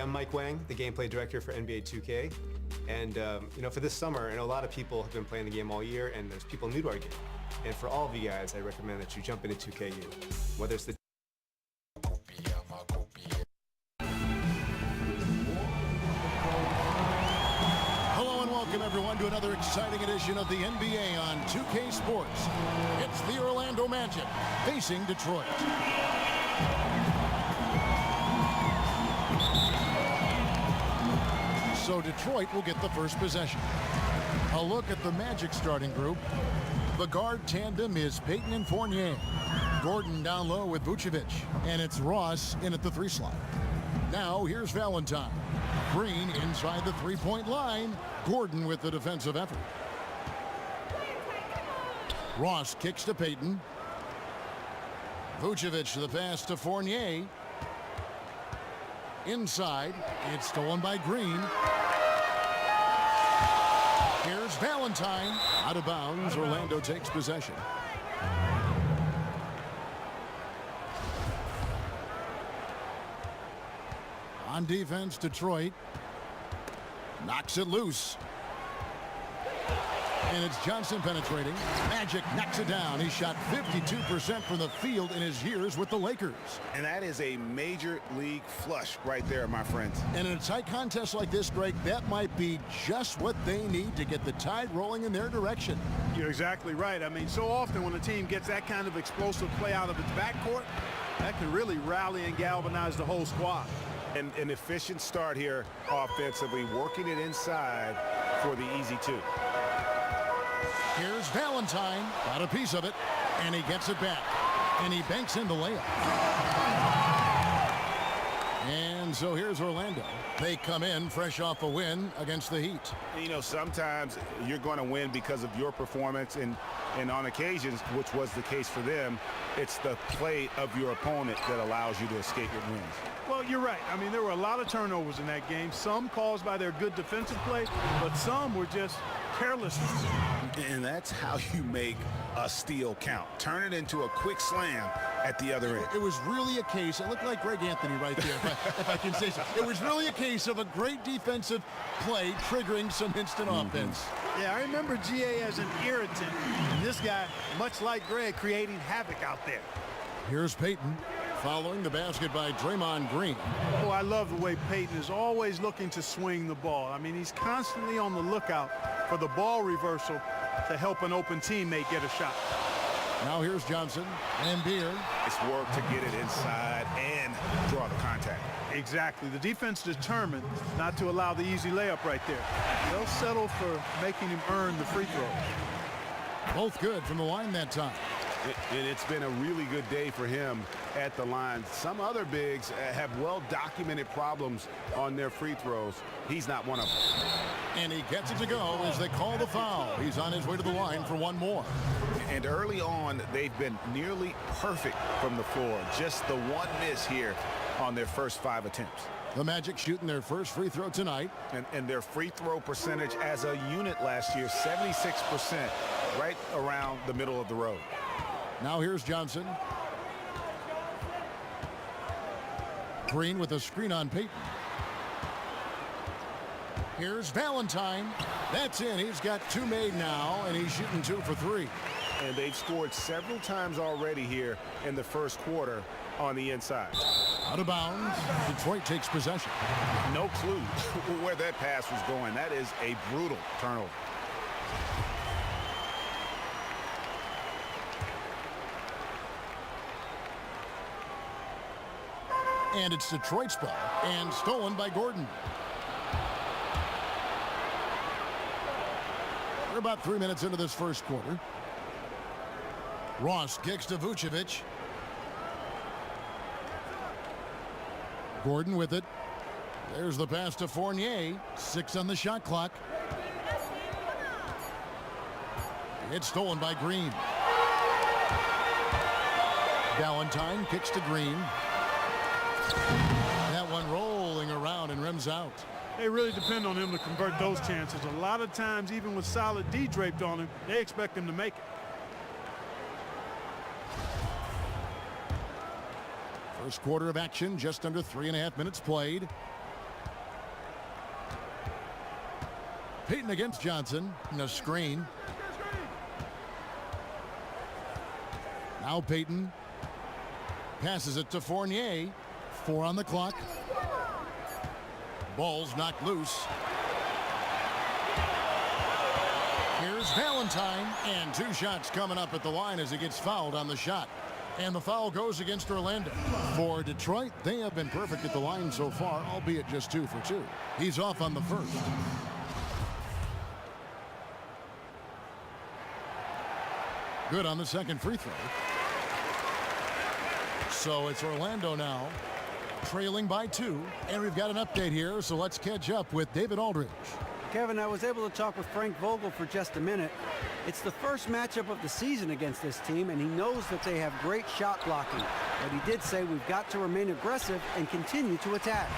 I'm Mike Wang, the gameplay director for NBA 2K. And for this summer, I know a lot of people have been playing the game all year, and there's people new to our game. And for all of you guys, I recommend that you jump into 2KU. Whether it's the Hello and welcome everyone to another exciting edition of the NBA on 2K Sports. It's the Orlando Magic facing Detroit. So Detroit will get the first possession. A look at the Magic starting group. The guard tandem is Payton and Fournier. Gordon down low with Vucevic. And it's Ross in at the 3 slot. Now here's Valentine. Green inside the three-point line. Gordon with the defensive effort. Ross kicks to Payton. Vucevic the pass to Fournier. Inside, it's stolen by Green. Here's Valentine. Out of bounds, Orlando takes possession. On defense, Detroit knocks it loose. And it's Johnson penetrating. Magic knocks it down. He shot 52% from the field in his years with the Lakers. And that is a major league flush right there, my friends. And in a tight contest like this, Greg, that might be just what they need to get the tide rolling in their direction. You're exactly right. I mean, so often when a team gets that kind of explosive play out of its backcourt, that can really rally and galvanize the whole squad. And an efficient start here offensively, working it inside for the easy 2. Here's Valentine, got a piece of it, and he gets it back. And he banks in the layup. And so here's Orlando. They come in fresh off a win against the Heat. You know, sometimes you're going to win because of your performance, and on occasions, which was the case for them, it's the play of your opponent that allows you to escape your wins. Well, you're right. I mean, there were a lot of turnovers in that game, some caused by their good defensive play, but some were just carelessness. And that's how you make a steal count. Turn it into a quick slam at the other end. It was really a case, it looked like Greg Anthony right there, if I can say so. It was really a case of a great defensive play triggering some instant offense. Yeah, I remember GA as an irritant, and this guy, much like Greg, creating havoc out there. Here's Payton. Following the basket by Draymond Green. Oh, I love the way Payton is always looking to swing the ball. I mean, he's constantly on the lookout for the ball reversal to help an open teammate get a shot. Now here's Johnson and Beer. It's work to get it inside and draw the contact. Exactly. The defense determined not to allow the easy layup right there. They'll settle for making him earn the free throw. Both good from the line that time. And it's been a really good day for him at the line. Some other bigs have well-documented problems on their free throws. He's not one of them. And he gets it to go as they call the foul. He's on his way to the line for one more. And early on, they've been nearly perfect from the floor. Just the one miss here on their first 5 attempts. The Magic shooting their first free throw tonight. And their free throw percentage as a unit last year, 76%, right around the middle of the road. Now here's Johnson. Green with a screen on Payton. Here's Valentine. That's in. He's got 2 made now, and he's shooting 2 for 3. And they've scored several times already here in the first quarter on the inside. Out of bounds. Detroit takes possession. No clue where that pass was going. That is a brutal turnover. And it's Detroit's ball, and stolen by Gordon. We're about 3 minutes into this first quarter. Ross kicks to Vucevic. Gordon with it. There's the pass to Fournier. 6 on the shot clock. It's stolen by Green. Valentine kicks to Green. That one rolling around and rims out. They really depend on him to convert those chances. A lot of times, even with solid D draped on him, they expect him to make it. First quarter of action, just under 3.5 minutes played. Payton against Johnson. And a screen. Now Payton passes it to Fournier. 4 on the clock. Ball's knocked loose. Here's Valentine, and 2 shots coming up at the line as he gets fouled on the shot. And the foul goes against Orlando. For Detroit, they have been perfect at the line so far, albeit just 2 for 2. He's off on the first. Good on the second free throw. So it's Orlando now, trailing by 2. And we've got an update here, so let's catch up with David Aldridge. Kevin, I was able to talk with Frank Vogel for just a minute. It's the first matchup of the season against this team, and he knows that they have great shot blocking. But he did say we've got to remain aggressive and continue to attack.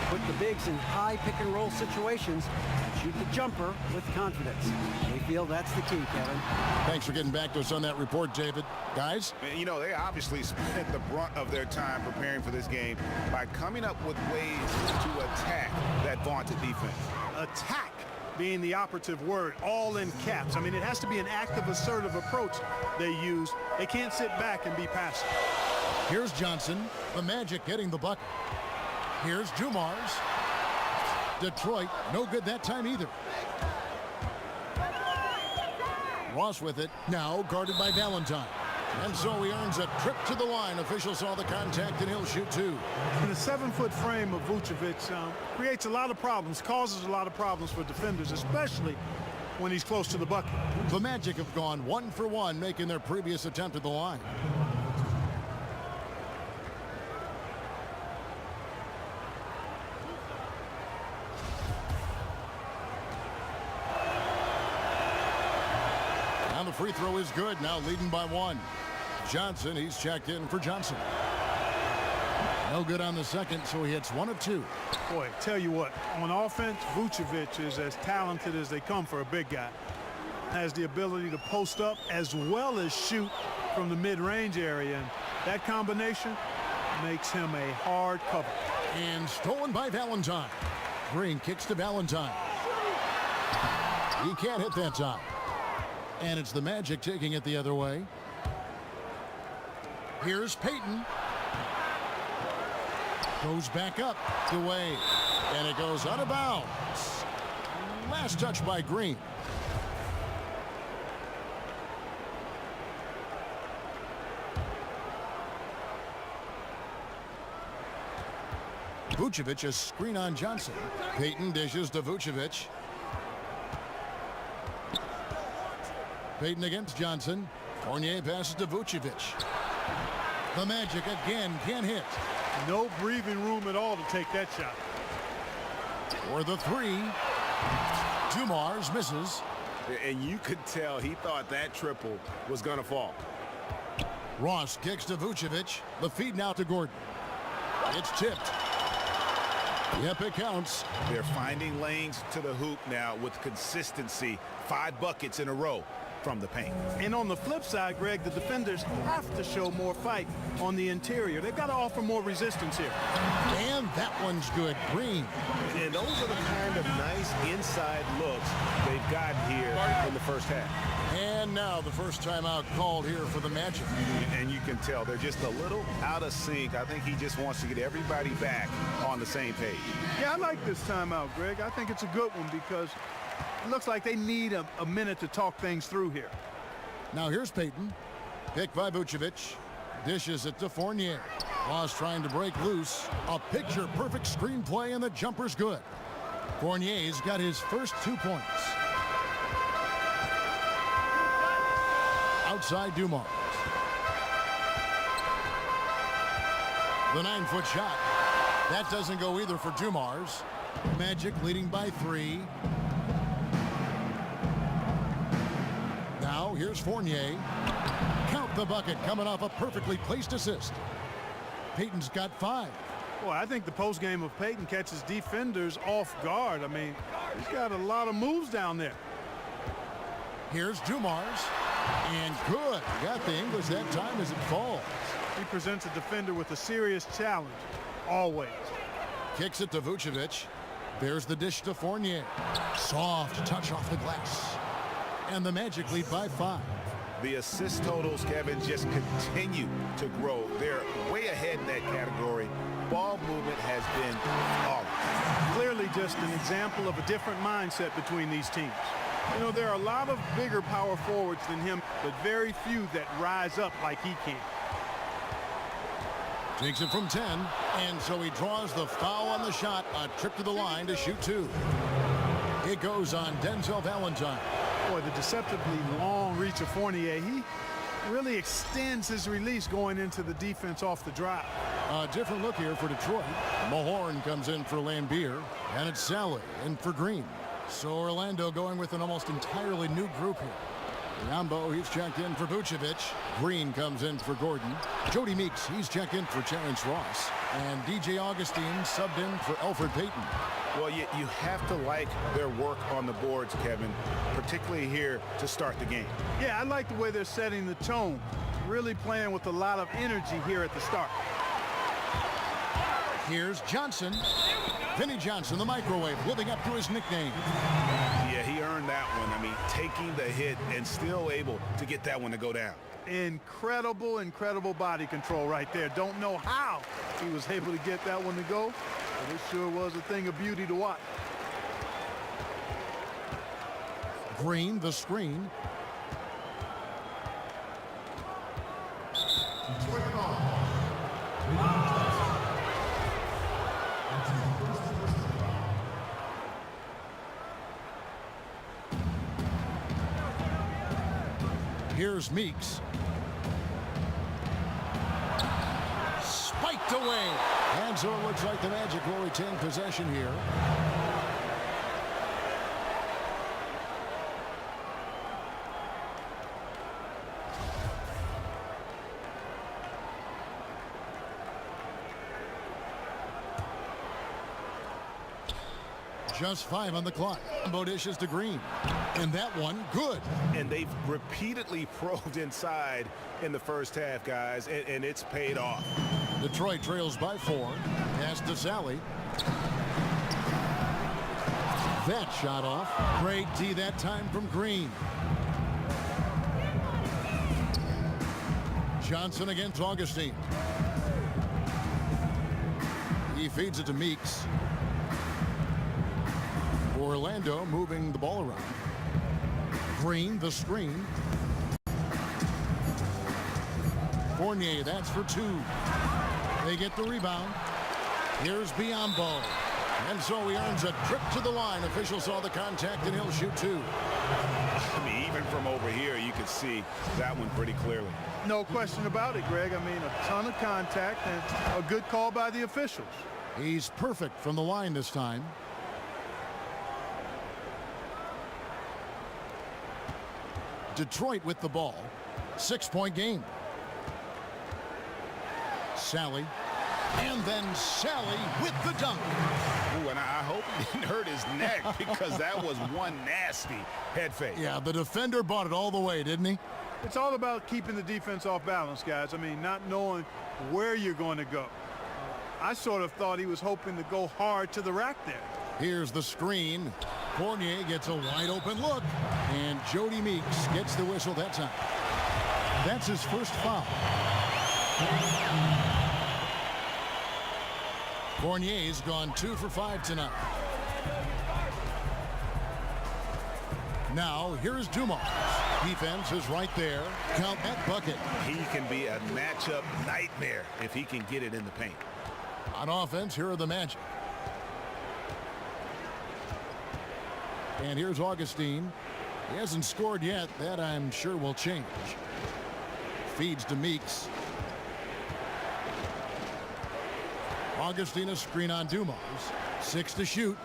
Put the bigs in high pick-and-roll situations and shoot the jumper with confidence. They feel that's the key, Kevin. Thanks for getting back to us on that report, David. Guys? You know, they obviously spent the brunt of their time preparing for this game by coming up with ways to attack that vaunted defense. Attack being the operative word, all in caps. I mean, it has to be an active, assertive approach they use. They can't sit back and be passive. Here's Johnson. The Magic getting the bucket. Here's Dumars. Detroit, no good that time either. Ross with it, now guarded by Valentine. And so he earns a trip to the line. Officials saw the contact, and he'll shoot 2. And the 7-foot frame of Vucevic creates a lot of problems, causes a lot of problems for defenders, especially when he's close to the bucket. The Magic have gone 1 for 1, making their previous attempt at the line. And the free throw is good, now leading by 1. Johnson, he's checked in for Johnson. No good on the second, so he hits 1 of 2. Boy, tell you what, on offense, Vucevic is as talented as they come for a big guy. Has the ability to post up as well as shoot from the mid-range area. And that combination makes him a hard cover. And stolen by Valentine. Green kicks to Valentine. He can't hit that time. And it's the Magic taking it the other way. Here's Payton. Goes back up the way. And it goes out of bounds. Last touch by Green. Vucevic, a screen on Johnson. Payton dishes to Vucevic. Payton against Johnson. Fournier passes to Vucevic. The Magic again can't hit. No breathing room at all to take that shot. For the 3. Dumars misses. And you could tell he thought that triple was going to fall. Ross kicks to Vucevic. The feed now to Gordon. It's tipped. Yep, it counts. They're finding lanes to the hoop now with consistency. 5 buckets in a row from the paint. And on the flip side, Greg, the defenders have to show more fight on the interior. They've got to offer more resistance here. And that one's good. Green. And those are the kind of nice inside looks they've gotten here in the first half. And now the first timeout called here for the Magic. And you can tell they're just a little out of sync. I think he just wants to get everybody back on the same page. Yeah, I like this timeout, Greg. I think it's a good one because it looks like they need a minute to talk things through here. Now here's Payton. Picked by Vucevic. Dishes it to Fournier. Ross trying to break loose. A picture-perfect screenplay, and the jumper's good. Fournier's got his first 2 points. Outside Dumars. The 9-foot shot. That doesn't go either for Dumars. Magic leading by 3. Now here's Fournier. Count the bucket coming off a perfectly placed assist. Payton's got 5. Boy, I think the postgame of Payton catches defenders off guard. I mean, he's got a lot of moves down there. Here's Dumars. And good. Got the English that time as it falls. He presents a defender with a serious challenge, always. Kicks it to Vucevic. There's the dish to Fournier. Soft touch off the glass. And the Magic lead by 5. The assist totals, Kevin, just continue to grow. They're way ahead in that category. Ball movement has been flawless. Clearly just an example of a different mindset between these teams. You know, there are a lot of bigger power forwards than him, but very few that rise up like he can. Takes it from 10, and so he draws the foul on the shot. A trip to the line to shoot 2. It goes on Denzel Valentine. Boy, the deceptively long reach of Fournier, he really extends his release going into the defense off the drive. A different look here for Detroit. Mahorn comes in for Lambier, and it's Sally in for Green. So Orlando going with an almost entirely new group here. Rambo, he's checked in for Vucevic. Green comes in for Gordon. Jody Meeks, he's checked in for Terrence Ross. And DJ Augustine subbed in for Elfrid Payton. Well, you have to like their work on the boards, Kevin, particularly here to start the game. Yeah, I like the way they're setting the tone. Really playing with a lot of energy here at the start. Here's Johnson. Vinnie Johnson, the microwave, living up to his nickname. Yeah, he earned that one. I mean, taking the hit and still able to get that one to go down. Incredible, incredible body control right there. Don't know how he was able to get that one to go, but it sure was a thing of beauty to watch. Green, the screen. Here's Meeks. Spiked away. And so it looks like the Magic will retain possession here. Just 5 on the clock. Bo dishes to Green. And that one, good. And they've repeatedly probed inside in the first half, guys, and it's paid off. Detroit trails by 4. Pass to Sally. That shot off. Great D that time from Green. Johnson against Augustine. He feeds it to Meeks. Orlando moving the ball around. Green, the screen. Fournier, that's for 2. They get the rebound. Here's Biyombo. And so he earns a trip to the line. Official saw the contact, and he'll shoot 2. I mean, even from over here, you can see that one pretty clearly. No question about it, Greg. I mean, a ton of contact and a good call by the officials. He's perfect from the line this time. Detroit with the ball. 6-point game. Sally. And then Sally with the dunk. Ooh, and I hope he didn't hurt his neck because that was one nasty head fake. Yeah, the defender bought it all the way, didn't he? It's all about keeping the defense off balance, guys. I mean, not knowing where you're going to go. I sort of thought he was hoping to go hard to the rack there. Here's the screen. Fournier gets a wide open look, and Jody Meeks gets the whistle that time. That's his first foul. Fournier's gone 2 for 5 tonight. Now here's Dumas. Defense is right there. Count that bucket. He can be a matchup nightmare if he can get it in the paint. On offense, here are the Magic. And here's Augustine. He hasn't scored yet. That, I'm sure, will change. Feeds to Meeks. Augustine, a screen on Dumas. 6 to shoot.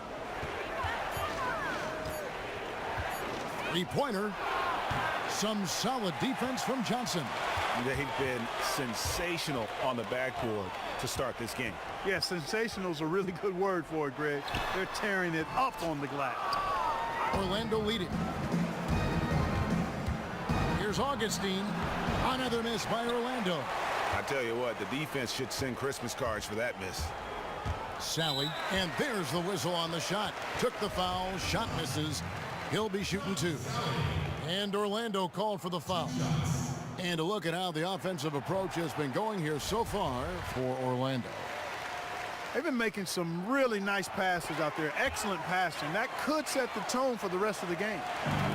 3-pointer. Some solid defense from Johnson. They've been sensational on the backboard to start this game. Yeah, sensational is a really good word for it, Greg. They're tearing it up on the glass. Orlando leading. Here's Augustine. Another miss by Orlando. I tell you what, the defense should send Christmas cards for that miss. Sally, and there's the whistle on the shot. Took the foul, shot misses. He'll be shooting 2. And Orlando called for the foul. And a look at how the offensive approach has been going here so far for Orlando. They've been making some really nice passes out there. Excellent passing. That could set the tone for the rest of the game.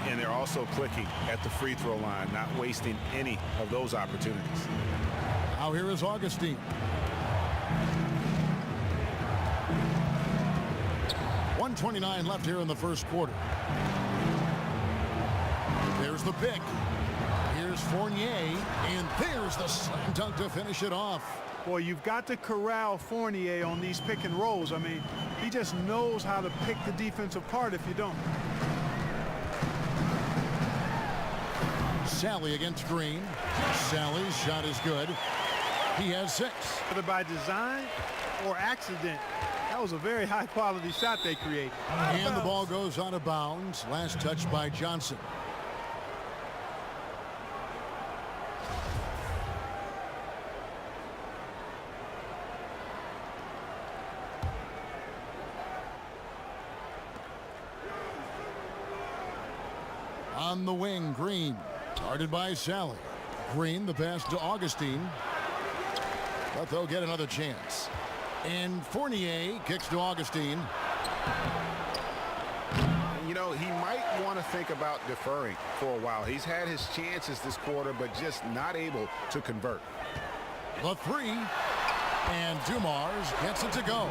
And they're also clicking at the free throw line, not wasting any of those opportunities. Now here is Augustine. .129 left here in the first quarter. There's the pick. Here's Fournier, and there's the slam dunk to finish it off. Boy, you've got to corral Fournier on these pick and rolls. I mean, he just knows how to pick the defense apart if you don't. Sally against Green. Sally's shot is good. He has 6. Whether by design or accident, that was a very high-quality shot they created. And the ball goes out of bounds. Last touch by Johnson. On the wing, Green. Guarded by Sally. Green, the pass to Augustine. But they'll get another chance. And Fournier kicks to Augustine. You know, he might want to think about deferring for a while. He's had his chances this quarter, but just not able to convert. The 3. And Dumars gets it to go.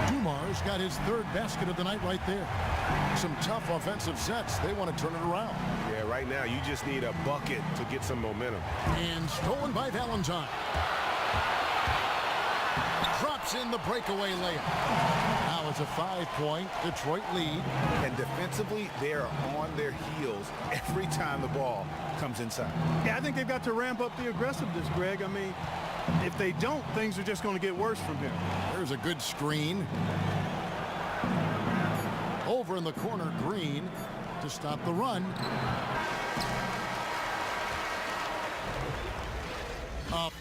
Dumars got his 3rd basket of the night right there. Some tough offensive sets. They want to turn it around. Yeah, right now you just need a bucket to get some momentum. And stolen by Valentine. Drops in the breakaway layup. Now it's a 5-point Detroit lead. And defensively, they're on their heels every time the ball comes inside. Yeah, I think they've got to ramp up the aggressiveness, Greg. I mean, if they don't, things are just going to get worse from here. There's a good screen. Over in the corner, Green to stop the run. Up.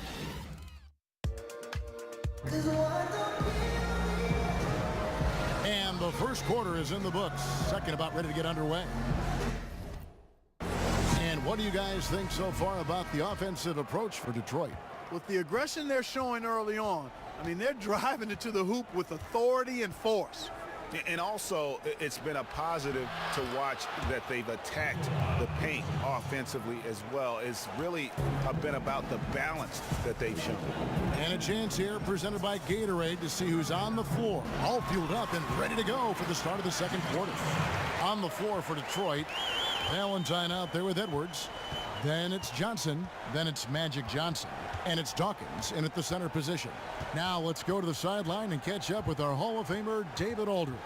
And the first quarter is in the books. Second about ready to get underway. And what do you guys think so far about the offensive approach for Detroit? With the aggression they're showing early on, I mean, they're driving it to the hoop with authority and force. And also, it's been a positive to watch that they've attacked the paint offensively as well. It's really been about the balance that they've shown. And a chance here presented by Gatorade to see who's on the floor. All fueled up and ready to go for the start of the second quarter. On the floor for Detroit, Valentine out there with Edwards. Then it's Johnson. Then it's Magic Johnson. And it's Dawkins in at the center position. Now let's go to the sideline and catch up with our Hall of Famer, David Aldridge.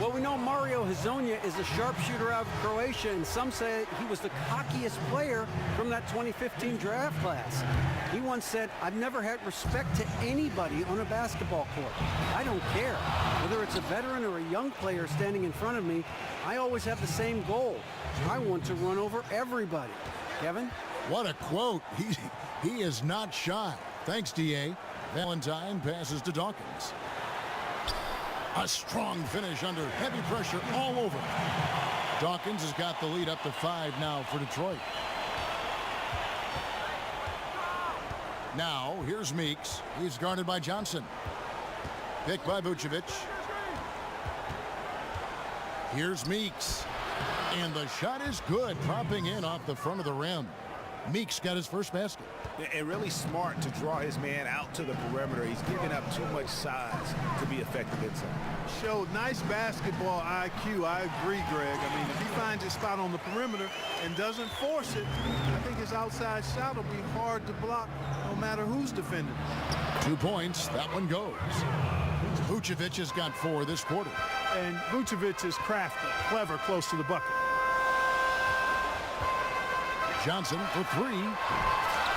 Well, we know Mario Hezonja is a sharpshooter out of Croatia, and some say he was the cockiest player from that 2015 draft class. He once said, "I've never had respect to anybody on a basketball court. I don't care. Whether it's a veteran or a young player standing in front of me, I always have the same goal. I want to run over everybody." Kevin? What a quote. He is not shy. Thanks, D.A. Valentine passes to Dawkins. A strong finish under heavy pressure all over. Dawkins has got the lead up to 5 now for Detroit. Now, here's Meeks. He's guarded by Johnson. Picked by Vucevic. Here's Meeks. And the shot is good, popping in off the front of the rim. Meeks got his first basket. And really smart to draw his man out to the perimeter. He's giving up too much size to be effective inside. Showed nice basketball IQ. I agree, Greg. I mean, if he finds his spot on the perimeter and doesn't force it, I think his outside shot will be hard to block no matter who's defending. 2 points. That one goes. Vucevic has got 4 this quarter. And Vucevic is crafty, clever, close to the bucket. Johnson for 3.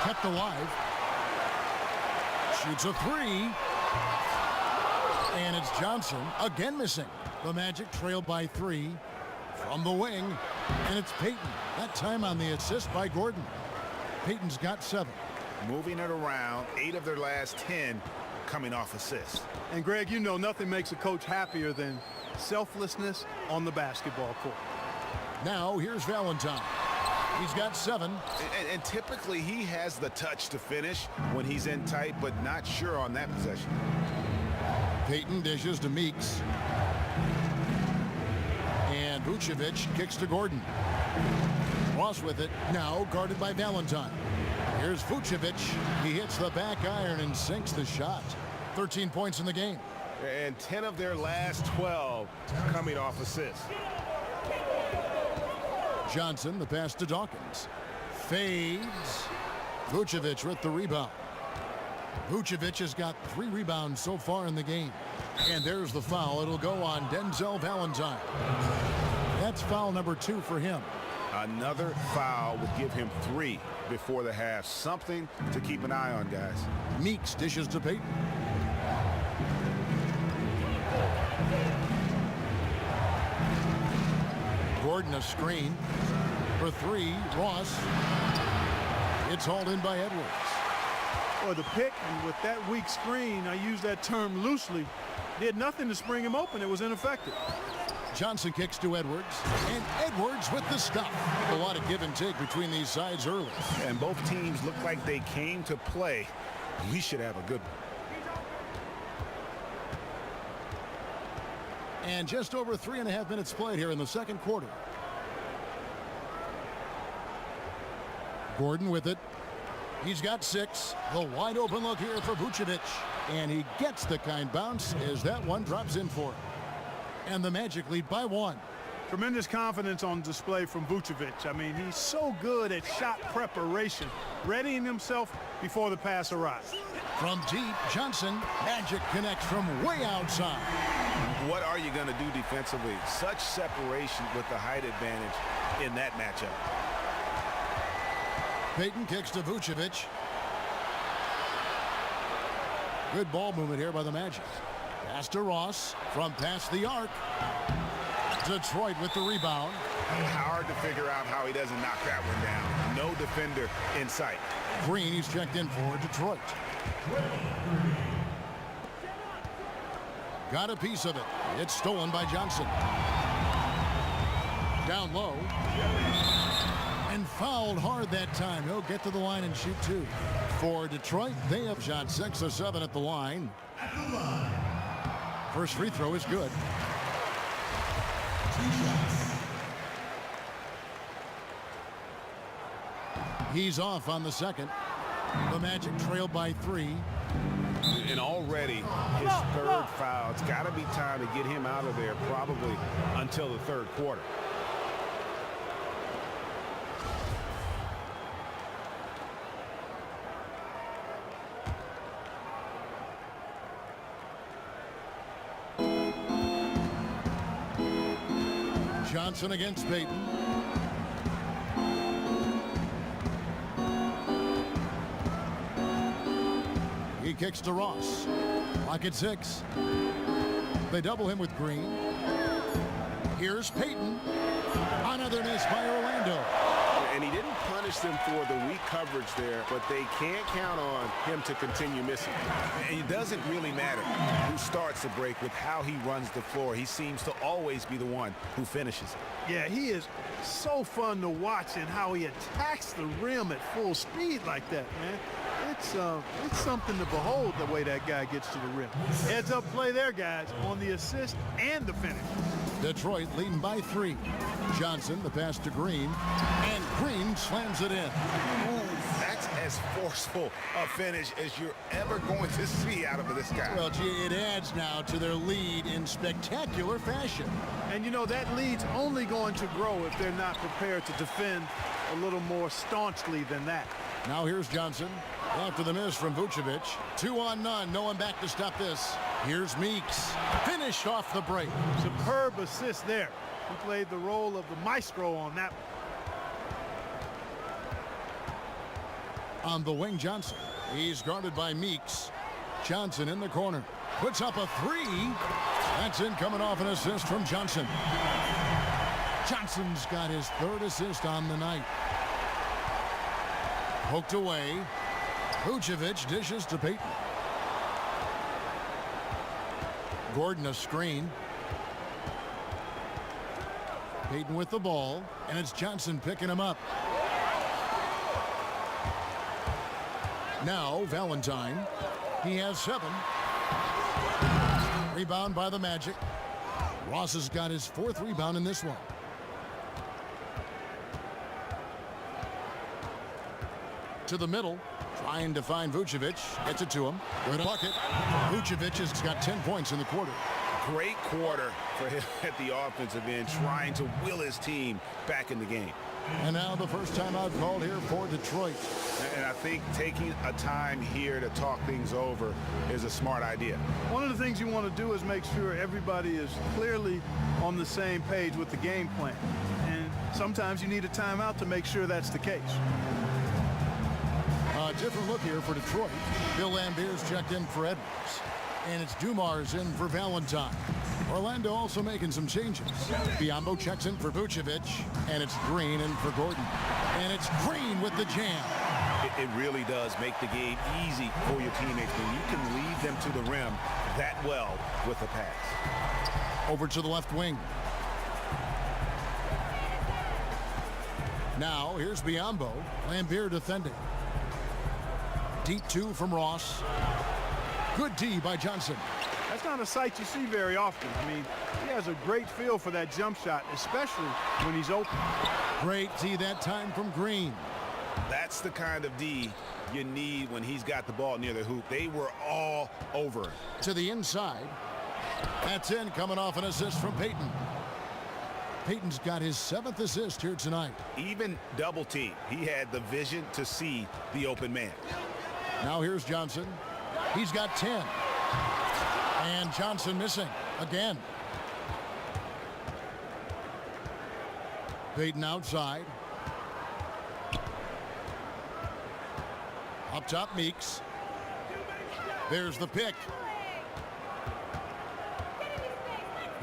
Kept alive. Shoots a 3. And it's Johnson again missing. The Magic trailed by 3 from the wing. And it's Payton. That time on the assist by Gordon. Payton's got 7. Moving it around, 8 of their last 10 coming off assists. And Greg, you know nothing makes a coach happier than selflessness on the basketball court. Now here's Valentine. He's got 7. And typically he has the touch to finish when he's in tight, but not sure on that possession. Payton dishes to Meeks. And Vucevic kicks to Gordon. Ross with it, now guarded by Valentine. Here's Vucevic. He hits the back iron and sinks the shot. 13 points in the game. And 10 of their last 12 coming off assists. Johnson, the pass to Dawkins. Fades. Vucevic with the rebound. Vucevic has got 3 rebounds so far in the game. And there's the foul. It'll go on Denzel Valentine. That's foul number 2 for him. Another foul would give him 3 before the half. Something to keep an eye on, guys. Meeks dishes to Payton. Gordon a screen. For 3, Ross. It's hauled in by Edwards. Boy, the pick, and with that weak screen, I use that term loosely, did nothing to spring him open. It was ineffective. Johnson kicks to Edwards, and Edwards with the stop. A lot of give and take between these sides early. And both teams look like they came to play. We should have a good one. And just over 3.5 minutes played here in the second quarter. Gordon with it. He's got 6. The wide open look here for Vucevic. And he gets the kind bounce as that one drops in for him. And the Magic lead by 1. Tremendous confidence on display from Vucevic. I mean, he's so good at shot preparation, readying himself before the pass arrives. From deep, Johnson. Magic connects from way outside. What are you going to do defensively? Such separation with the height advantage in that matchup. Payton kicks to Vucevic. Good ball movement here by the Magic. Pass to Ross from past the arc. Detroit with the rebound. Hard to figure out how he doesn't knock that one down. No defender in sight. Green, he's checked in for Detroit. Got a piece of it. It's stolen by Johnson. Down low. And fouled hard that time. He'll get to the line and shoot 2. For Detroit, they have shot 6 of 7 at the line. First free throw is good. He's off on the second. The Magic trailed by 3. And already his 3rd foul. It's got to be time to get him out of there probably until the 3rd quarter. Johnson against Payton. He kicks to Ross. Clock at 6. They double him with Green. Here's Payton. Another miss by Orlando. And he didn't punish them for the weak coverage there, but they can't count on him to continue missing. And it doesn't really matter who starts the break with how he runs the floor. He seems to always be the one who finishes it. Yeah, he is so fun to watch and how he attacks the rim at full speed like that, man. It's something to behold the way that guy gets to the rim. Heads up play there, guys, on the assist and the finish. Detroit leading by 3. Johnson, the pass to Green, and Green slams it in. Ooh, that's as forceful a finish as you're ever going to see out of this guy. Well, gee, it adds now to their lead in spectacular fashion. And you know, that lead's only going to grow if they're not prepared to defend a little more staunchly than that. Now here's Johnson after the miss from Vucevic. 2 on none. No one back to stop this. Here's Meeks. Finished off the break. Superb assist there. He played the role of the maestro on that one. On the wing, Johnson. He's guarded by Meeks. Johnson in the corner. Puts up a 3. That's in, coming off an assist from Johnson. Johnson's got his 3rd assist on the night. Poked away. Vucevic dishes to Payton. Gordon a screen. Payton with the ball, and it's Johnson picking him up. Now Valentine. He has 7. Rebound by the Magic. Ross has got his 4th rebound in this one. To the middle, trying to find Vucevic. Gets it to him. With a bucket. Vucevic has got 10 points in the quarter. Great quarter for him at the offensive end, trying to will his team back in the game. And now the first timeout called here for Detroit. And I think taking a time here to talk things over is a smart idea. One of the things you want to do is make sure everybody is clearly on the same page with the game plan. And sometimes you need a timeout to make sure that's the case. A different look here for Detroit. Bill Lambier's checked in for Edwards. And it's Dumars in for Valentine. Orlando also making some changes. Biyombo checks in for Vucevic. And it's Green in for Gordon. And it's Green with the jam. It really does make the game easy for your teammates when you can lead them to the rim that well with a pass. Over to the left wing. Now here's Biyombo. Lambier defending. Deep 2 from Ross. Good D by Johnson. That's not a sight you see very often. I mean, he has a great feel for that jump shot, especially when he's open. Great D that time from Green. That's the kind of D you need when he's got the ball near the hoop. They were all over him. To the inside. That's in, coming off an assist from Payton. Payton's got his 7th assist here tonight. Even double team, he had the vision to see the open man. Now here's Johnson. He's got 10. And Johnson missing again. Payton outside. Up top, Meeks. There's the pick.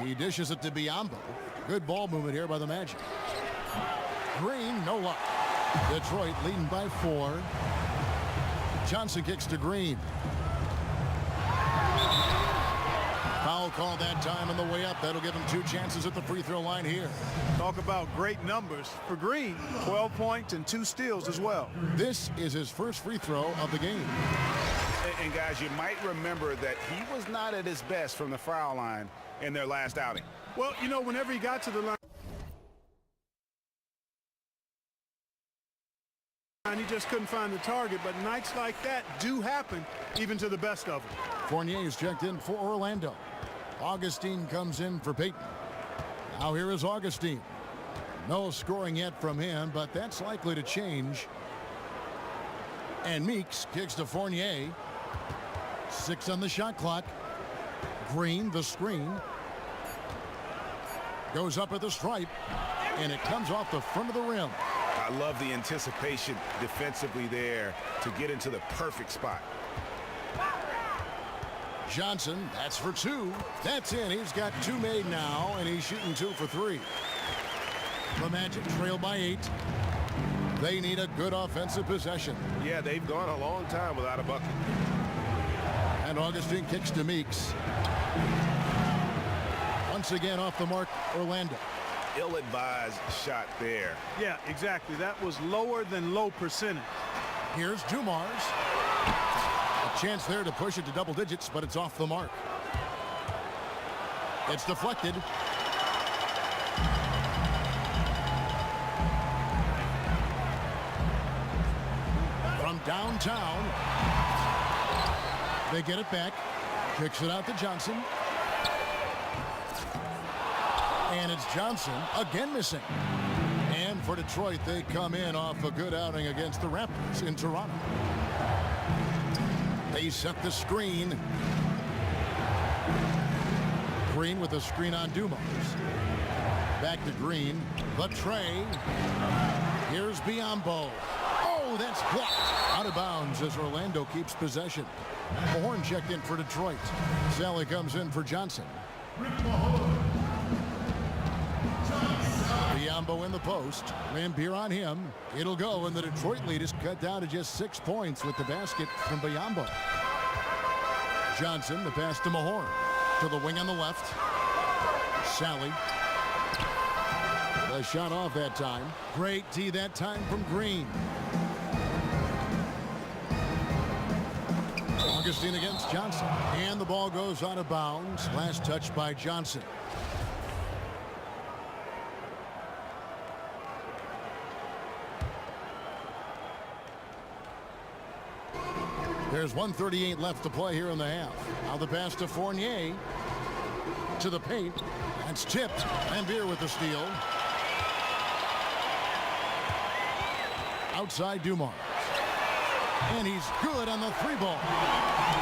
He dishes it to Biyombo. Good ball movement here by the Magic. Green, no luck. Detroit leading by 4. Johnson kicks to Green. Foul called that time on the way up. That'll give him 2 chances at the free throw line here. Talk about great numbers for Green. 12 points and 2 steals as well. This is his first free throw of the game. And guys, you might remember that he was not at his best from the foul line in their last outing. Well, you know, whenever he got to the line, he just couldn't find the target. But nights like that do happen even to the best of them. Fournier is checked in for Orlando. Augustine comes in for Payton. Now here is Augustine. No scoring yet from him, but that's likely to change. And Meeks kicks to Fournier. 6 on the shot clock. Green, the screen. Goes up at the stripe, and it comes off the front of the rim. I love the anticipation defensively there to get into the perfect spot. Johnson, that's for 2. That's in. He's got 2 made now, and he's shooting 2 for 3. The Magic trail by 8. They need a good offensive possession. Yeah, they've gone a long time without a bucket. And Augustine kicks to Meeks. Once again off the mark, Orlando. Ill-advised shot there. Yeah, exactly. That was lower than low percentage. Here's Dumars. A chance there to push it to double digits, but it's off the mark. It's deflected. From downtown. They get it back. Kicks it out to Johnson. And it's Johnson again missing. And for Detroit, they come in off a good outing against the Raptors in Toronto. They set the screen. Green with a screen on Dumars. Back to Green. The tray. Here's Biyombo. Oh, that's blocked. Out of bounds as Orlando keeps possession. Mahorn checked in for Detroit. Sally comes in for Johnson. Biyombo in the post. Lambier on him. It'll go, and the Detroit lead is cut down to just 6 points with the basket from Biyombo. Johnson, the pass to Mahorn. To the wing on the left. Sally. The shot off that time. Great D that time from Green. Augustine against Johnson. And the ball goes out of bounds. Last touch by Johnson. There's 1:38 left to play here in the half. Now the pass to Fournier. To the paint. That's tipped. Lambier with the steal. Outside Dumars. And he's good on the three ball.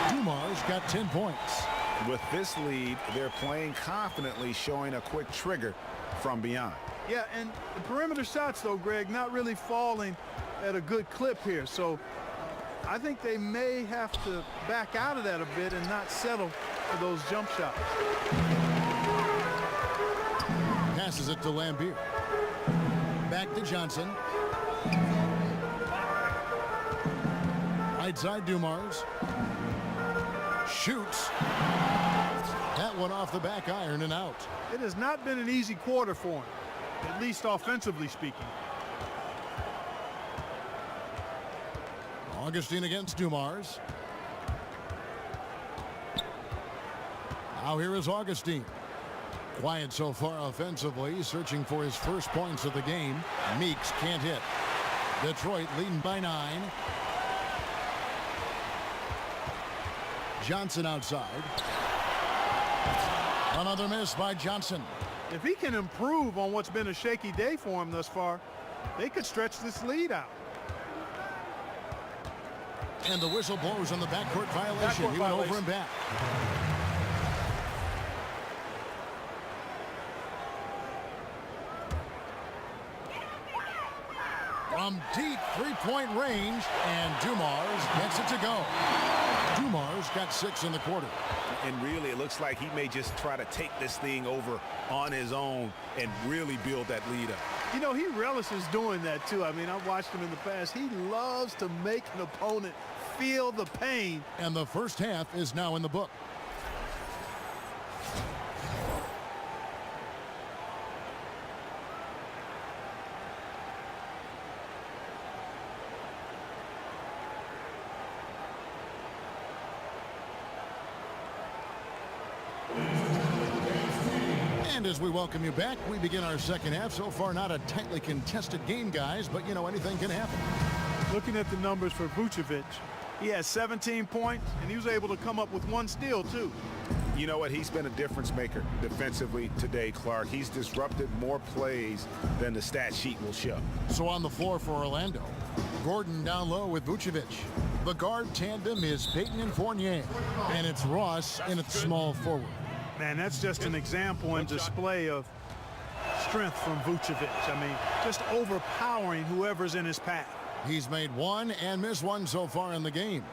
Dumars got 10 points. With this lead, they're playing confidently, showing a quick trigger from beyond. Yeah, and the perimeter shots, though, Greg, not really falling at a good clip here. So I think they may have to back out of that a bit and not settle for those jump shots. Passes it to Lambier. Back to Johnson. Right side Dumars. Shoots. That one off the back iron and out. It has not been an easy quarter for him, at least offensively speaking. Augustine against Dumars. Now here is Augustine. Quiet so far offensively, searching for his first points of the game. Meeks can't hit. Detroit leading by 9. Johnson outside. Another miss by Johnson. If he can improve on what's been a shaky day for him thus far, they could stretch this lead out. And the whistle blows on the backcourt violation. He went over and back. From deep three-point range, and Dumars gets it to go. Dumars got 6 in the quarter. And really, it looks like he may just try to take this thing over on his own and really build that lead up. You know, he relishes doing that, too. I mean, I've watched him in the past. He loves to make an opponent feel the pain. And the first half is now in the book. And as we welcome you back, we begin our second half. So far, not a tightly contested game, guys, but, you know, anything can happen. Looking at the numbers for Vucevic, he has 17 points, and he was able to come up with 1 steal, too. You know what? He's been a difference maker defensively today, Clark. He's disrupted more plays than the stat sheet will show. So on the floor for Orlando, Gordon down low with Vucevic. The guard tandem is Payton and Fournier, and it's Ross in its small forward. Man, that's just an example and display of strength from Vucevic. I mean, just overpowering whoever's in his path. He's made 1 and missed 1 so far in the game.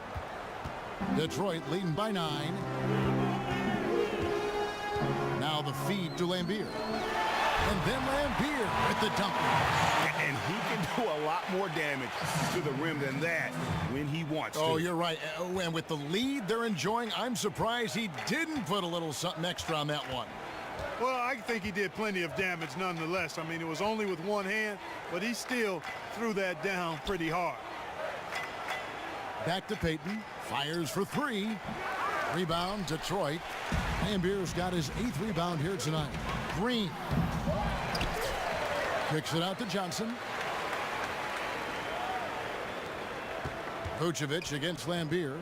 Detroit leading by 9. Now the feed to Lambier. And then Lambier with the dunk. And he can do a lot more damage to the rim than that when he wants to. Oh, you're right. Oh, and with the lead they're enjoying, I'm surprised he didn't put a little something extra on that one. Well, I think he did plenty of damage nonetheless. I mean, it was only with 1 hand, but he still threw that down pretty hard. Back to Payton. Fires for 3. Rebound, Detroit. Lambier's got his 8th rebound here tonight. Green. Kicks it out to Johnson. Vucevic against Lambier.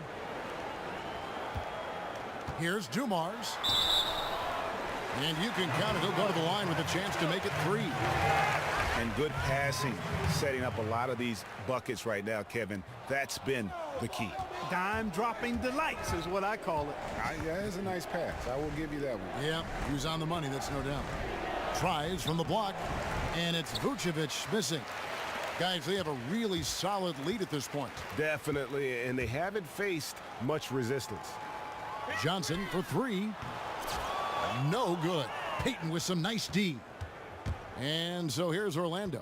Here's Dumars. And you can count it. He'll go to the line with a chance to make it 3. And good passing, setting up a lot of these buckets right now, Kevin. That's been the key. Dime-dropping delights is what I call it. Yeah, it's a nice pass. I will give you that one. Yeah, he was on the money, that's no doubt. Tries from the block, and it's Vucevic missing. Guys, they have a really solid lead at this point. Definitely, and they haven't faced much resistance. Johnson for 3. No good. Payton with some nice D. And so here's Orlando.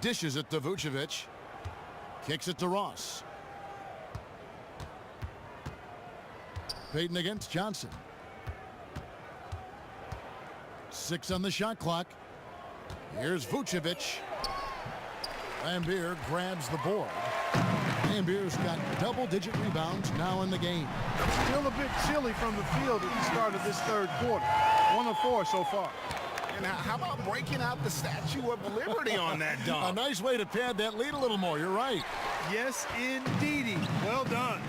Dishes it to Vucevic. Kicks it to Ross. Payton against Johnson. 6 on the shot clock. Here's Vucevic. Lambier grabs the board. Lambier's got double-digit rebounds now in the game. Still a bit chilly from the field at the start of this third quarter. 1 of 4 so far. And how about breaking out the Statue of Liberty on that dunk? A nice way to pad that lead a little more. You're right. Yes, indeedy. Well done.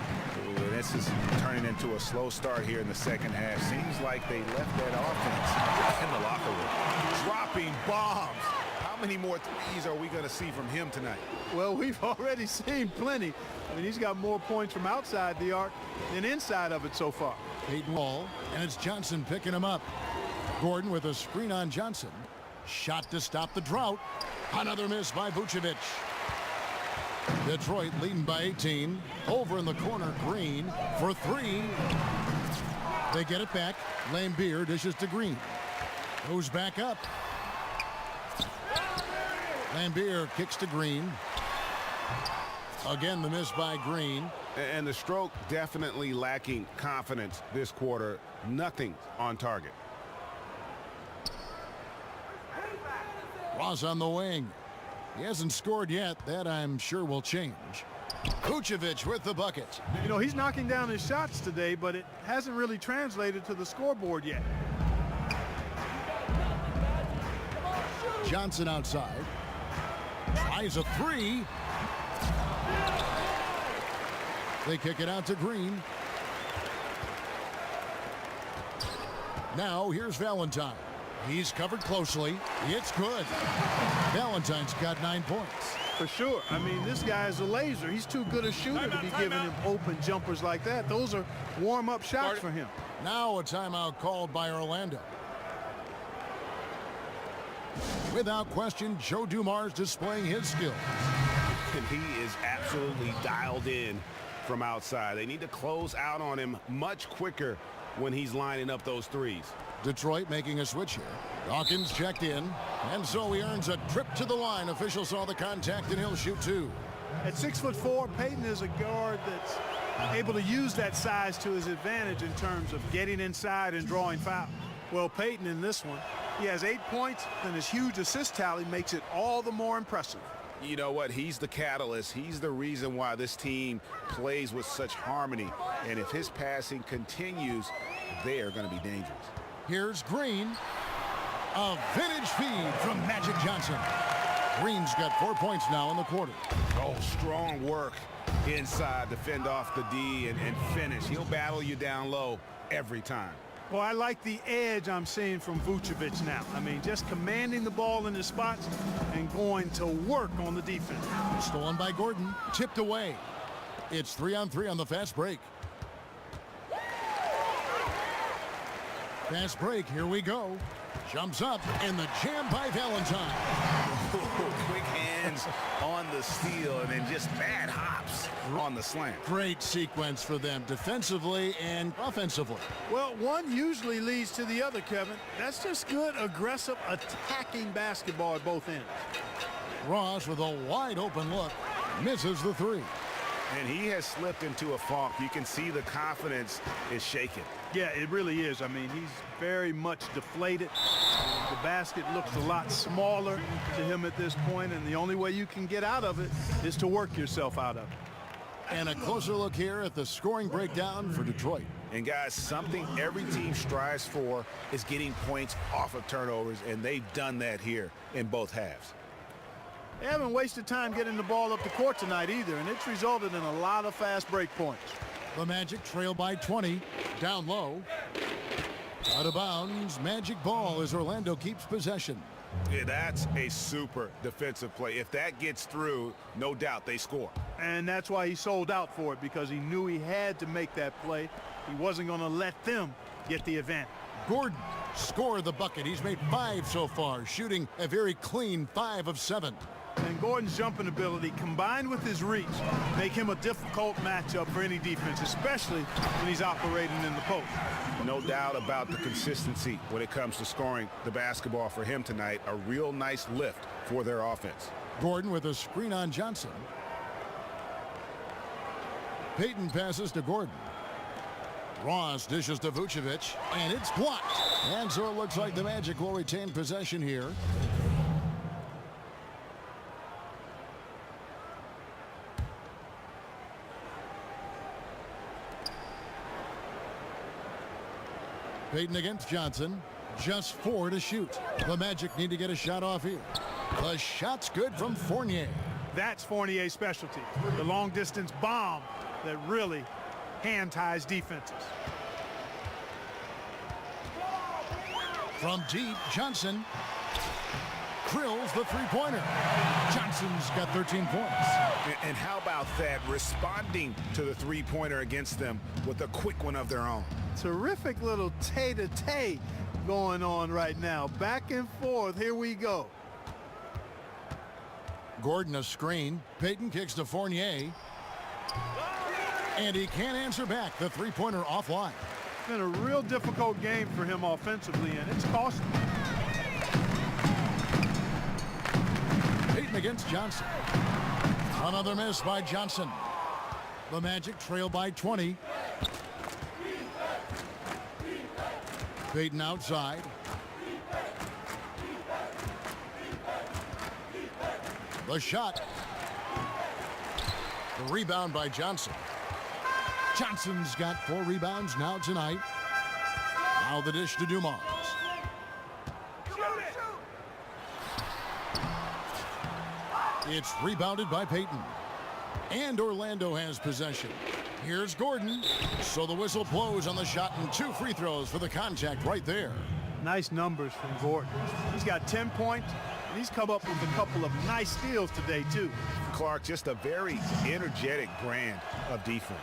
Ooh, this is turning into a slow start here in the second half. Seems like they left that offense in the locker room. Dropping bombs. How many more threes are we going to see from him tonight? Well, we've already seen plenty. I mean, he's got more points from outside the arc than inside of it so far. Peyton Wall, and it's Johnson picking him up. Gordon with a screen on Johnson. Shot to stop the drought. Another miss by Vucevic. Detroit leading by 18. Over in the corner, Green for 3. They get it back. Lambier dishes to Green. Goes back up. Lambier kicks to Green. Again, the miss by Green. And the stroke definitely lacking confidence this quarter. Nothing on target. Ross on the wing. He hasn't scored yet. That I'm sure will change. Vucevic with the bucket. You know, he's knocking down his shots today, but it hasn't really translated to the scoreboard yet. Johnson outside. Tries a 3. They kick it out to Green. Now here's Valentine. He's covered closely. It's good. Valentine's got 9 points. For sure. I mean, this guy is a laser. He's too good a shooter to be giving him open jumpers like that. Those are warm-up shots for him. Now a timeout called by Orlando. Without question, Joe Dumars displaying his skill. And he is absolutely dialed in from outside. They need to close out on him much quicker when he's lining up those threes. Detroit making a switch here. Dawkins checked in, and so he earns a trip to the line. Official saw the contact, and he'll shoot 2. At 6'4", Peyton is a guard that's able to use that size to his advantage in terms of getting inside and drawing foul. Well, Peyton in this one, he has 8 points, and his huge assist tally makes it all the more impressive. You know what? He's the catalyst. He's the reason why this team plays with such harmony. And if his passing continues, they are going to be dangerous. Here's Green. A vintage feed from Magic Johnson. Green's got 4 points now in the quarter. Oh, strong work inside to fend off the D and finish. He'll battle you down low every time. Well, I like the edge I'm seeing from Vucevic now. I mean, just commanding the ball in his spots and going to work on the defense. Stolen by Gordon. Tipped away. It's 3-on-3 on the fast break. Fast break. Here we go. Jumps up, and the jam by Valentine. Quick hands on the steal, and then just bad hops on the slam. Great sequence for them defensively and offensively. Well, one usually leads to the other, Kevin. That's just good, aggressive, attacking basketball at both ends. Ross with a wide open look. Misses the 3. And he has slipped into a funk. You can see the confidence is shaken. Yeah, it really is. I mean, he's very much deflated. The basket looks a lot smaller to him at this point, and the only way you can get out of it is to work yourself out of it. And a closer look here at the scoring breakdown for Detroit. And guys, something every team strives for is getting points off of turnovers, and they've done that here in both halves. They haven't wasted time getting the ball up the court tonight either, and it's resulted in a lot of fast break points. The Magic trail by 20. Down low. Out of bounds. Magic ball as Orlando keeps possession. Yeah, that's a super defensive play. If that gets through, no doubt they score. And that's why he sold out for it, because he knew he had to make that play. He wasn't going to let them get the advantage. Gordon scored the bucket. He's made 5 so far, shooting a very clean 5 of 7. And Gordon's jumping ability combined with his reach make him a difficult matchup for any defense, especially when he's operating in the post. No doubt about the consistency when it comes to scoring the basketball for him tonight. A real nice lift for their offense. Gordon with a screen on Johnson. Peyton passes to Gordon. Ross dishes to Vucevic, and it's blocked. And so it looks like the Magic will retain possession here. Payton against Johnson. Just 4 to shoot. The Magic need to get a shot off here. The shot's good from Fournier. That's Fournier's specialty. The long-distance bomb that really hand-ties defenses. From deep, Johnson drills the three-pointer. Johnson's got 13 points. And how about that, responding to the three-pointer against them with a quick one of their own. Terrific little tay-to-tay going on right now. Back and forth. Here we go. Gordon a screen. Payton kicks to Fournier. And he can't answer back. The three-pointer offline. It's been a real difficult game for him offensively, and it's costing. Payton against Johnson. Another miss by Johnson. The Magic trail by 20. Payton outside. The shot. The rebound by Johnson. Johnson's got 4 rebounds now tonight. Now the dish to Dumars. It's rebounded by Payton. And Orlando has possession. Here's Gordon. So the whistle blows on the shot and 2 free throws for the contact right there. Nice numbers from Gordon. He's got 10 points, and he's come up with a couple of nice steals today, too. Clark, just a very energetic brand of defense.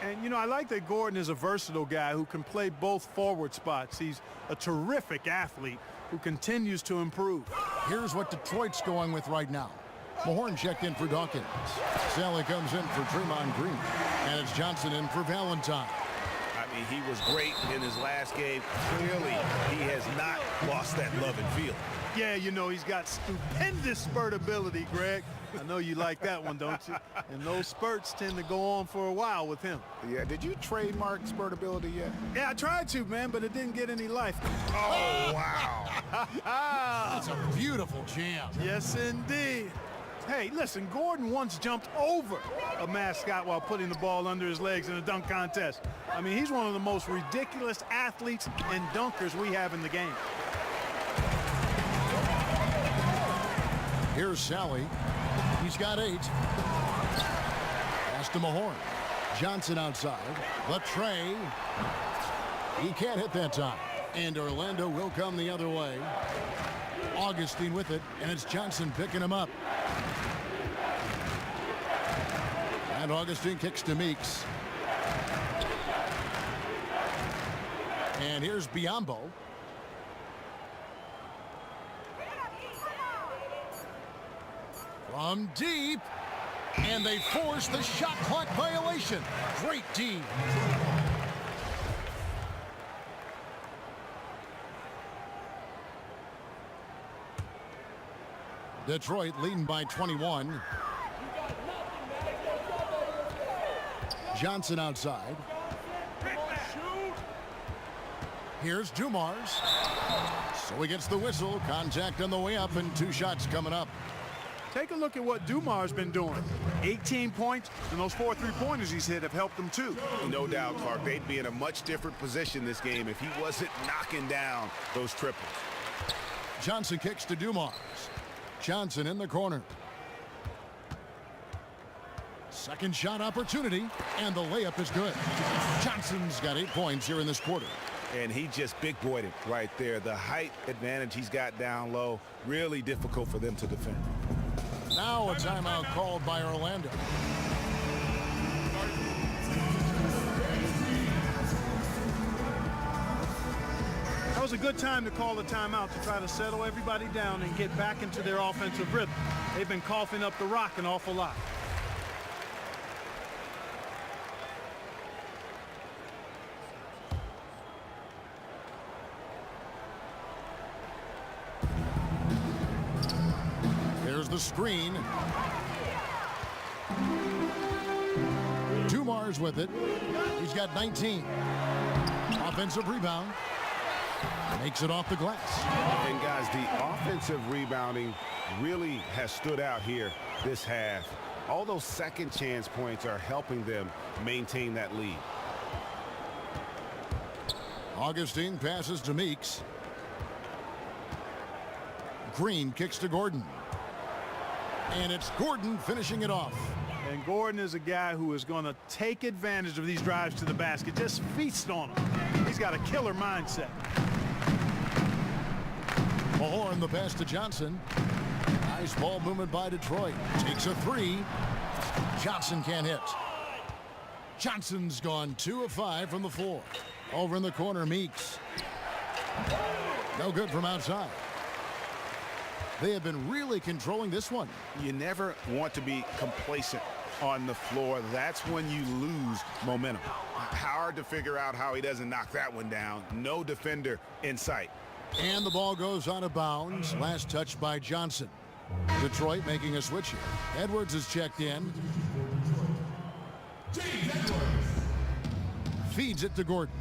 And, you know, I like that Gordon is a versatile guy who can play both forward spots. He's a terrific athlete who continues to improve. Here's what Detroit's going with right now. Mahorn checked in for Dawkins. Sally comes in for Draymond Green. And it's Johnson in for Valentine. I mean, he was great in his last game. Clearly, he has not lost that love and feel. Yeah, you know, he's got stupendous spurt ability, Greg. I know you like that one, don't you? And those spurts tend to go on for a while with him. Yeah, did you trademark spurt ability yet? Yeah, I tried to, man, but it didn't get any life. Oh, wow. That's a beautiful jam. Yes, indeed. Hey, listen, Gordon once jumped over a mascot while putting the ball under his legs in a dunk contest. I mean, he's one of the most ridiculous athletes and dunkers we have in the game. Here's Sally. He's got 8. Pass to Mahorn. Johnson outside. The tray. He can't hit that time. And Orlando will come the other way. Augustine with it, and it's Johnson picking him up. And Augustine kicks to Meeks. And here's Biyombo. From deep. And they force the shot clock violation. Great D. Detroit leading by 21. Johnson outside. Here's Dumars. So he gets the whistle. Contact on the way up and 2 shots coming up. Take a look at what Dumar's been doing. 18 points, and those 4 three-pointers he's hit have helped him too. No doubt, Clark. They'd be in a much different position this game if he wasn't knocking down those triples. Johnson kicks to Dumars. Johnson in the corner. Second shot opportunity, and the layup is good. Johnson's got 8 points here in this quarter. And he just big-boyed it right there. The height advantage he's got down low, really difficult for them to defend. Now a timeout called by Orlando. That was a good time to call the timeout to try to settle everybody down and get back into their offensive rhythm. They've been coughing up the rock an awful lot. There's the screen. Dumars corners with it. He's got 19. Offensive rebound. Makes it off the glass. And guys, the offensive rebounding really has stood out here this half. All those second chance points are helping them maintain that lead. Augustine passes to Meeks. Green kicks to Gordon. And it's Gordon finishing it off. And Gordon is a guy who is going to take advantage of these drives to the basket. Just feast on them. He's got a killer mindset. Mahorn the pass to Johnson. Nice ball movement by Detroit. Takes a three. Johnson can't hit. Johnson's gone 2 of 5 from the floor. Over in the corner, Meeks. No good from outside. They have been really controlling this one. You never want to be complacent on the floor. That's when you lose momentum. Hard to figure out how he doesn't knock that one down. No defender in sight. And the ball goes out of bounds. Last touch by Johnson. Detroit making a switch here. Edwards is checked in. Feeds it to Gordon.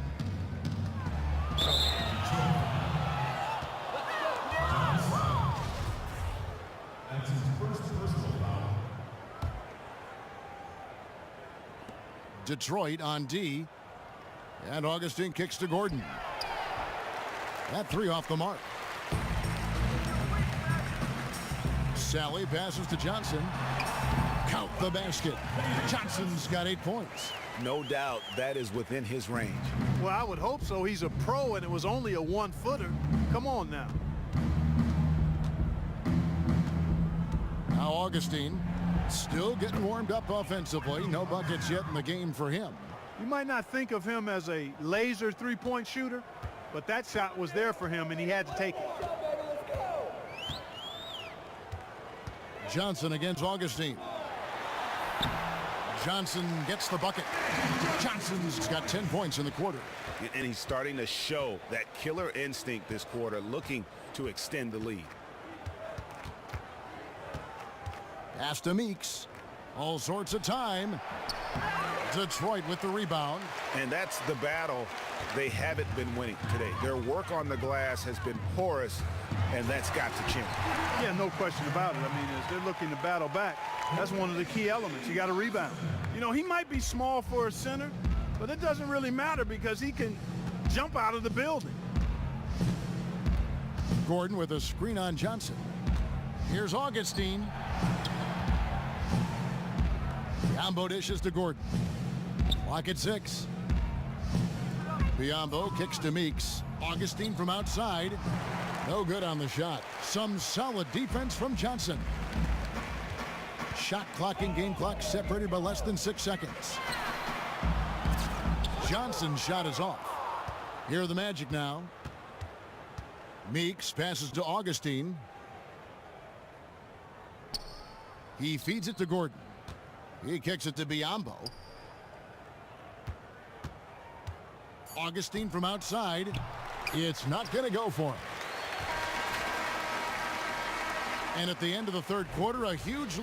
Detroit on D. And Augustine kicks to Gordon. That three off the mark. Sally passes to Johnson. Count the basket. Johnson's got 8 points. No doubt that is within his range. Well, I would hope so. He's a pro, and it was only a 1-footer. Come on now. Now Augustine still getting warmed up offensively. No buckets yet in the game for him. You might not think of him as a laser three-point shooter, but that shot was there for him, and he had to take it. Johnson against Augustine. Johnson gets the bucket. Johnson's got 10 points in the quarter. And he's starting to show that killer instinct this quarter, looking to extend the lead. Pass to Meeks. All sorts of time. Detroit with the rebound. And that's the battle they haven't been winning today. Their work on the glass has been porous, and that's got to change. Yeah, no question about it. I mean, as they're looking to battle back, that's one of the key elements. You got to rebound. You know, he might be small for a center, but it doesn't really matter because he can jump out of the building. Gordon with a screen on Johnson. Here's Augustine. Biombo dishes to Gordon. Lock at 6. Biombo kicks to Meeks. Augustine from outside. No good on the shot. Some solid defense from Johnson. Shot clock and game clock separated by less than 6 seconds. Johnson's shot is off. Here are the Magic now. Meeks passes to Augustine. He feeds it to Gordon. He kicks it to Biombo. Augustine from outside. It's not going to go for him. And at the end of the third quarter, a huge...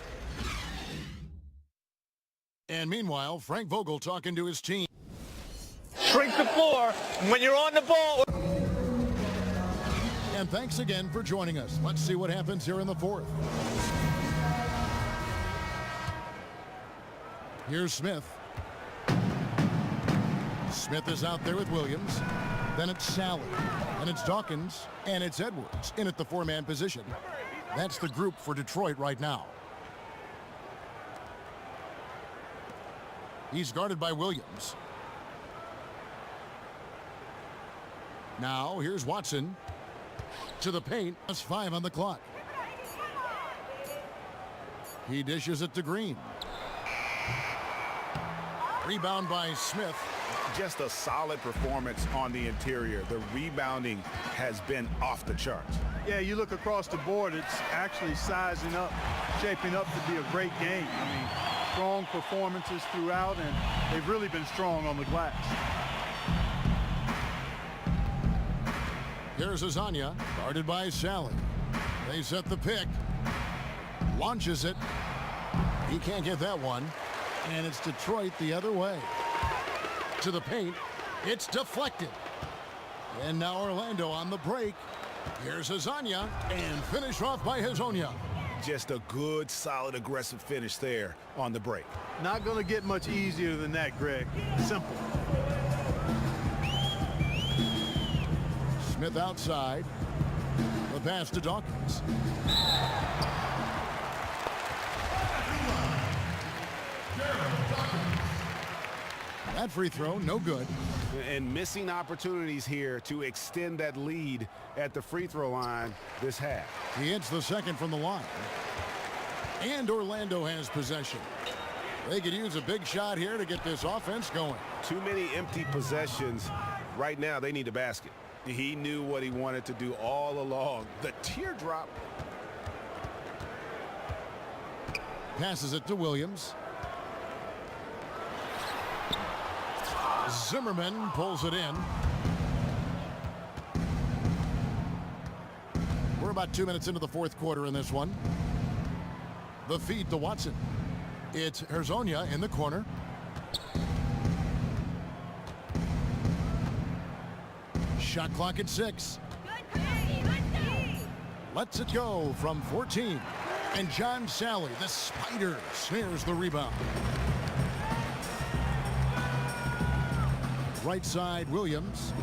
And meanwhile, Frank Vogel talking to his team. Shrink the floor when you're on the ball. And thanks again for joining us. Let's see what happens here in the fourth. Here's Smith. Smith is out there with Williams. Then it's Sally. And it's Dawkins. And it's Edwards in at the 4-man position. That's the group for Detroit right now. He's guarded by Williams. Now here's Watson. To the paint. Plus 5 on the clock. He dishes it to Green. Rebound by Smith. Just a solid performance on the interior. The rebounding has been off the charts. Yeah, you look across the board, it's actually sizing up, shaping up to be a great game. I mean, strong performances throughout, and they've really been strong on the glass. Here's Azania, guarded by Sally. They set the pick. Launches it. He can't get that one. And it's Detroit the other way. To the paint. It's deflected. And now Orlando on the break. Here's Hezonja, and finish off by Hezonja. Just a good, solid, aggressive finish there on the break. Not going to get much easier than that, Greg. Simple. Smith outside. The pass to Dawkins. That free throw, no good. And missing opportunities here to extend that lead at the free throw line this half. He hits the second from the line. And Orlando has possession. They could use a big shot here to get this offense going. Too many empty possessions. Right now, they need a basket. He knew what he wanted to do all along. The teardrop. Passes it to Williams. Zimmerman pulls it in. We're about 2 minutes into the fourth quarter in this one. The feed to Watson. It's Hezonja in the corner. Shot clock at 6. Lets it go from 14. And John Sally, the spider, snares the rebound. Right side, Williams.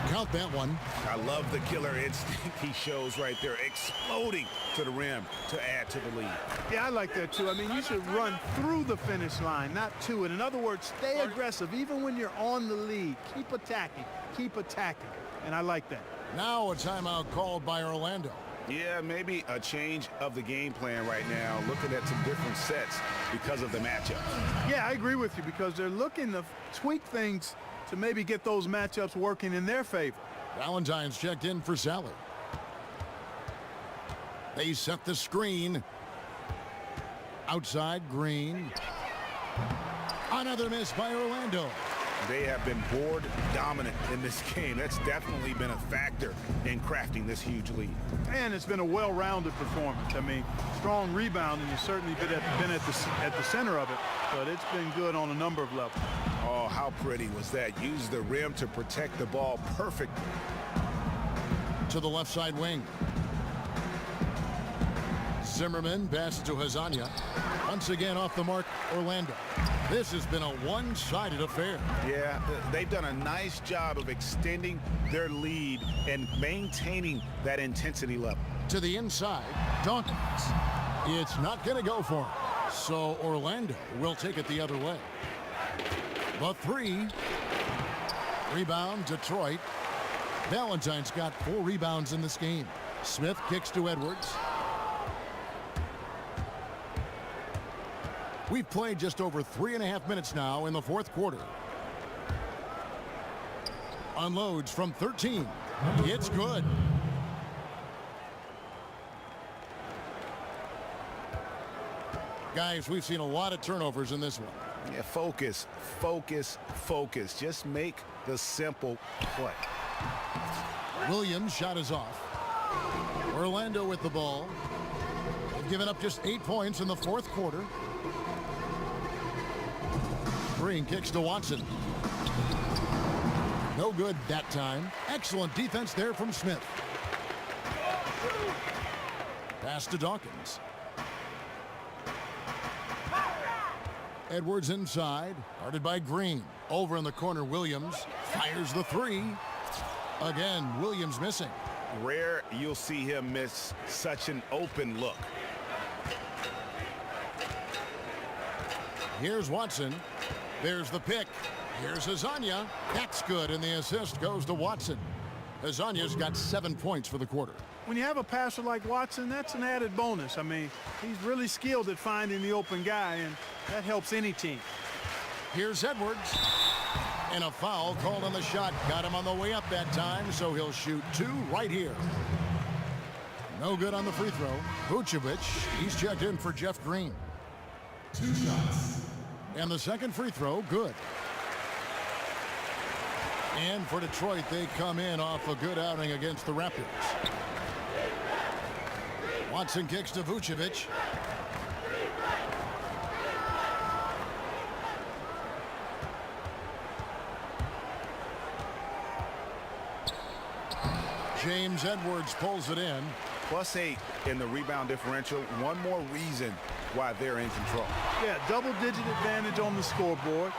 Count that one. I love the killer instinct he shows right there, exploding to the rim to add to the lead. Yeah, I like that too. I mean, you should run through the finish line, not to it. In other words, stay aggressive even when you're on the lead. Keep attacking. Keep attacking. And I like that. Now a timeout called by Orlando. Yeah, maybe a change of the game plan right now, looking at some different sets because of the matchup. Yeah, I agree with you because they're looking to tweak things to maybe get those matchups working in their favor. Valentine's checked in for Sally. They set the screen. Outside, Green. Another miss by Orlando. They have been board dominant in this game. That's definitely been a factor in crafting this huge lead. And it's been a well-rounded performance. I mean, strong rebounding has certainly been at the center of it, but it's been good on a number of levels. Oh, how pretty was that? Use the rim to protect the ball perfectly. To the left side wing. Zimmerman passes to Hezonja. Once again off the mark, Orlando. This has been a one-sided affair. Yeah, they've done a nice job of extending their lead and maintaining that intensity level. To the inside, Dawkins. It's not going to go for him. So Orlando will take it the other way. The three. Rebound, Detroit. Valentine's got 4 rebounds in this game. Smith kicks to Edwards. We've played just over 3.5 minutes now in the fourth quarter. Unloads from 13. It's good. Guys, we've seen a lot of turnovers in this one. Yeah, focus, focus, focus. Just make the simple play. Williams' shot is off. Orlando with the ball. They've given up just 8 points in the fourth quarter. Green kicks to Watson. No good that time. Excellent defense there from Smith. Pass to Dawkins. Edwards inside. Guarded by Green. Over in the corner, Williams fires the 3. Again, Williams missing. Rare you'll see him miss such an open look. Here's Watson. There's the pick. Here's Hezonja. That's good, and the assist goes to Watson. Hezonja's got 7 points for the quarter. When you have a passer like Watson, that's an added bonus. I mean, he's really skilled at finding the open guy, and that helps any team. Here's Edwards. And a foul called on the shot. Got him on the way up that time, so he'll shoot 2 right here. No good on the free throw. Vucevic, he's checked in for Jeff Green. 2 shots. And the second free throw, good. And for Detroit, they come in off a good outing against the Raptors. Watson kicks to Vucevic. James Edwards pulls it in. +8 in the rebound differential. One more reason why they're in control. Yeah, double-digit advantage on the scoreboard.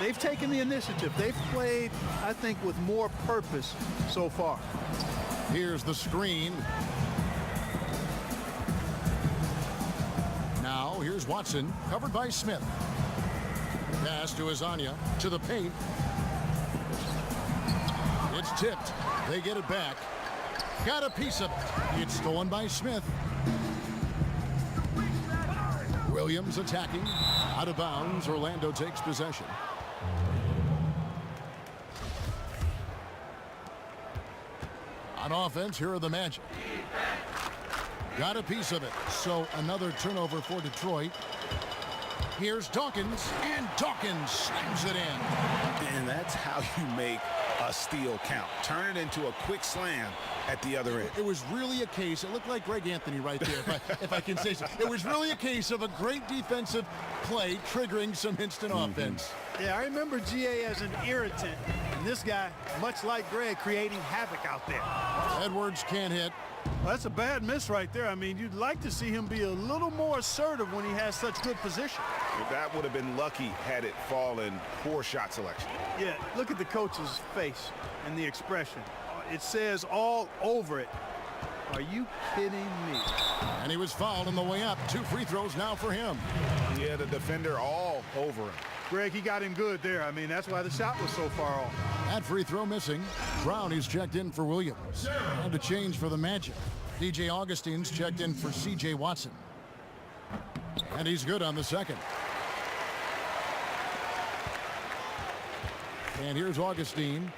They've taken the initiative. They've played, I think, with more purpose so far. Here's the screen. Now, here's Watson, covered by Smith. Pass to Azania, to the paint. It's tipped. They get it back. Got a piece of it. It's stolen by Smith. Williams attacking. Out of bounds. Orlando takes possession. On offense, here are the Magic. Got a piece of it. So another turnover for Detroit. Here's Dawkins, and Dawkins slams it in. And that's how you make a steal count. Turn it into a quick slam at the other end. It was really a case, it looked like Greg Anthony right there, if I can say so. It was really a case of a great defensive play triggering some instant offense. Yeah, I remember GA as an irritant. And this guy, much like Greg, creating havoc out there. Edwards can't hit. Well, that's a bad miss right there. I mean, you'd like to see him be a little more assertive when he has such good position. That would have been lucky had it fallen. Poor shot selection. Yeah, look at the coach's face and the expression. It says all over it. Are you kidding me? And he was fouled on the way up. 2 free throws now for him. Yeah, the defender all over him. Greg, he got him good there. I mean, that's why the shot was so far off. That free throw missing. Brown is checked in for Williams. And a change for the Magic. DJ Augustine's checked in for CJ Watson. And he's good on the second. And here's Augustine.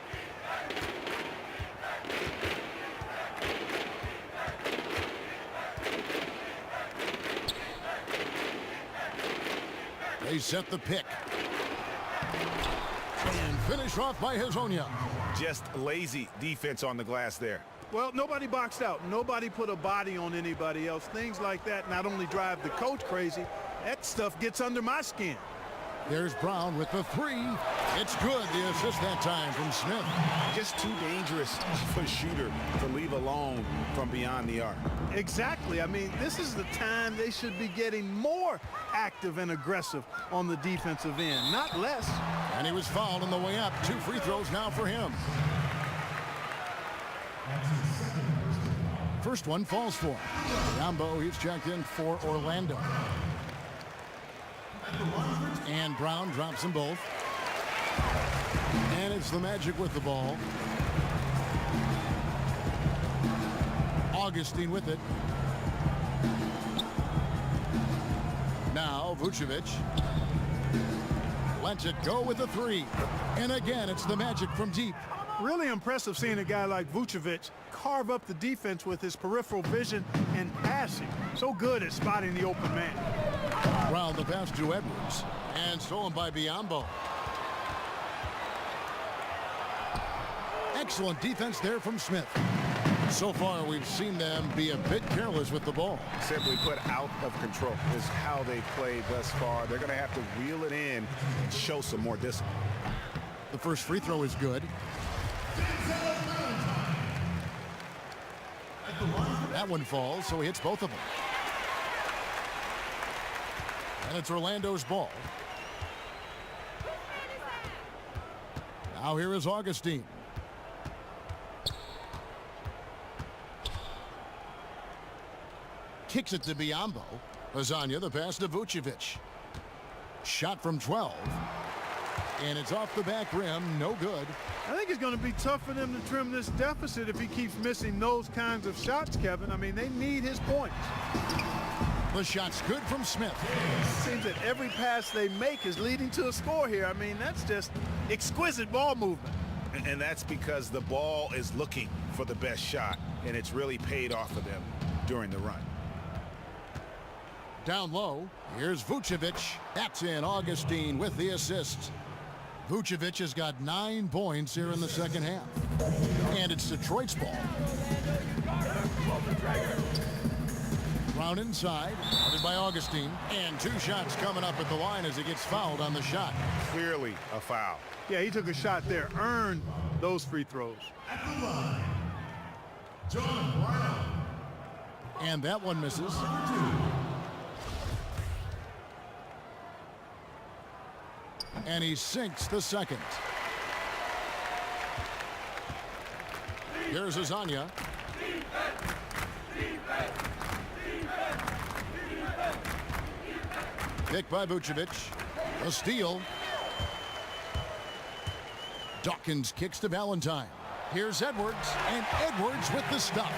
They set the pick. And finish off by Hazonia. Just lazy defense on the glass there. Well, nobody boxed out. Nobody put a body on anybody else. Things like that not only drive the coach crazy, that stuff gets under my skin. There's Brown with the 3. It's good. The assist that time from Smith. Just too dangerous for a shooter to leave alone from beyond the arc. Exactly. I mean, this is the time they should be getting more active and aggressive on the defensive end, not less. And he was fouled on the way up. 2 free throws now for him. First one falls for him. Yambo, he's checked in for Orlando. And Brown drops them both. And it's the Magic with the ball. Augustine with it. Now Vucevic lets it go with the 3. And again, it's the Magic from deep. Really impressive seeing a guy like Vucevic carve up the defense with his peripheral vision and passing. So good at spotting the open man. Brown the pass to Edwards. And stolen by Biyombo. Excellent defense there from Smith. So far, we've seen them be a bit careless with the ball. Simply put, out of control is how they played thus far. They're going to have to reel it in and show some more discipline. The first free throw is good. That one falls, so he hits both of them. And it's Orlando's ball. Now here is Augustine. Kicks it to Biyombo. Lasagna, the pass to Vucevic. Shot from 12. And it's off the back rim, no good. I think it's going to be tough for them to trim this deficit if he keeps missing those kinds of shots, Kevin. I mean, they need his points. The shot's good from Smith. It seems that every pass they make is leading to a score here. I mean, that's just exquisite ball movement. And that's because the ball is looking for the best shot, and it's really paid off for them during the run. Down low, here's Vucevic. That's in. Augustine with the assist. Vucevic has got 9 points here in the second half. And it's Detroit's ball. Brown inside, guarded by Augustine. And 2 shots coming up at the line as he gets fouled on the shot. Clearly a foul. Yeah, he took a shot there, earned those free throws. And that one misses. And he sinks the second. Here's Azania. Pick by Vucevic. A steal. Dawkins kicks to Valentine. Here's Edwards, and Edwards with the stop.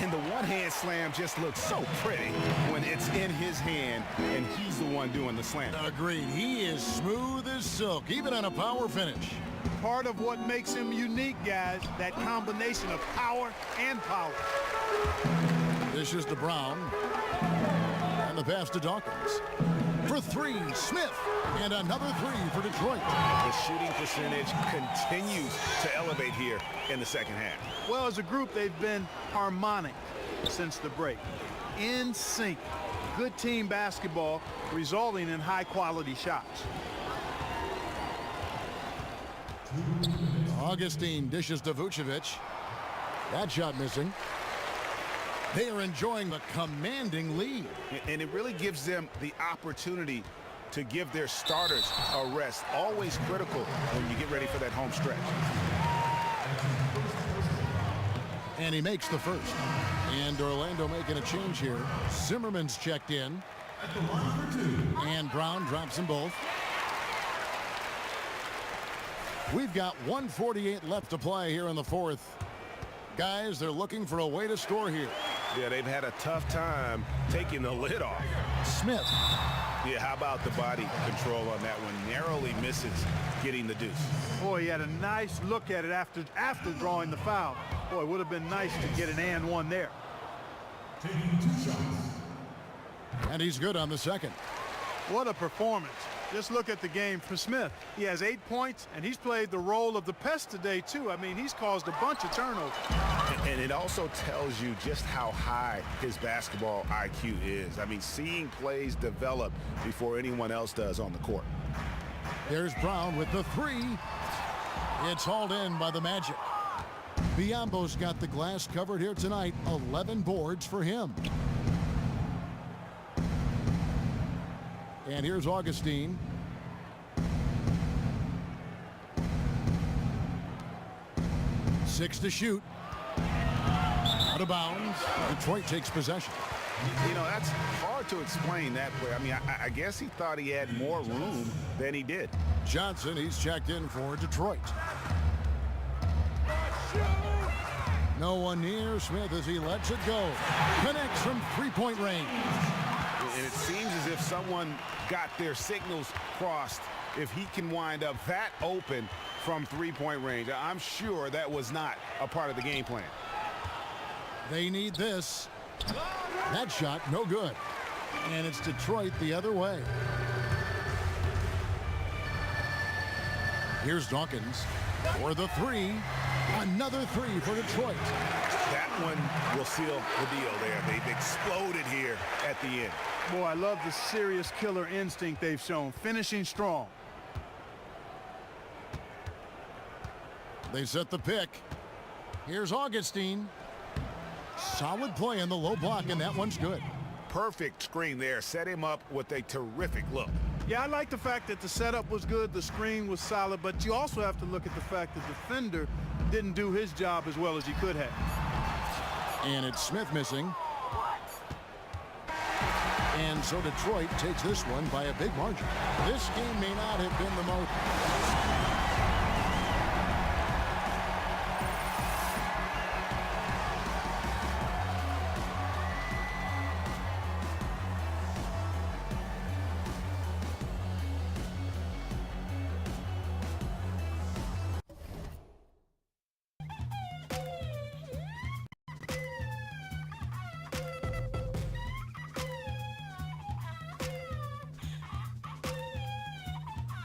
And the one-hand slam just looks so pretty when it's in his hand and he's the one doing the slam. Agreed. He is smooth as silk, even on a power finish. Part of what makes him unique, guys, that combination of power and power. This is to Brown. And the pass to Dawkins. For three, Smith. And another three for Detroit. The shooting percentage continues to elevate here in the second half. Well, as a group, they've been harmonic since the break. In sync. Good team basketball resulting in high-quality shots. Augustine dishes to Vucevic. That shot missing. They are enjoying a commanding lead. And it really gives them the opportunity to give their starters a rest. Always critical when you get ready for that home stretch. And he makes the first. And Orlando making a change here. Zimmerman's checked in. And Brown drops them both. We've got 1:48 left to play here in the fourth. Guys, they're looking for a way to score here. Yeah, they've had a tough time taking the lid off. Smith. Yeah, how about the body control on that one? Narrowly misses getting the deuce. Boy, he had a nice look at it after drawing the foul. Boy, it would have been nice to get an and one there. And he's good on the second. What a performance. Just look at the game for Smith. He has 8 points, and he's played the role of the pest today, too. I mean, he's caused a bunch of turnovers. And it also tells you just how high his basketball IQ is. I mean, seeing plays develop before anyone else does on the court. There's Brown with the three. It's hauled in by the Magic. Biombo's got the glass covered here tonight. 11 boards for him. And here's Augustine. Six to shoot. Out of bounds. Detroit takes possession. You know, that's hard to explain that play. I mean, I guess he thought he had more room than he did. Johnson, he's checked in for Detroit. No one near Smith as he lets it go. Connects from three-point range. And it seems as if someone got their signals crossed. If he can wind up that open from three-point range, I'm sure that was not a part of the game plan. They need this. That shot, no good. And it's Detroit the other way. Here's Dawkins for the three. Another three for Detroit. That one will seal the deal there. They've exploded here at the end. Boy, I love the serious killer instinct they've shown, finishing strong. They set the pick. Here's Augustine. Solid play in the low block, and that one's good. Perfect screen there. Set him up with a terrific look. Yeah, I like the fact that the setup was good, the screen was solid, but you also have to look at the fact that the defender didn't do his job as well as he could have. And it's Smith missing. And so Detroit takes this one by a big margin. This game may not have been the most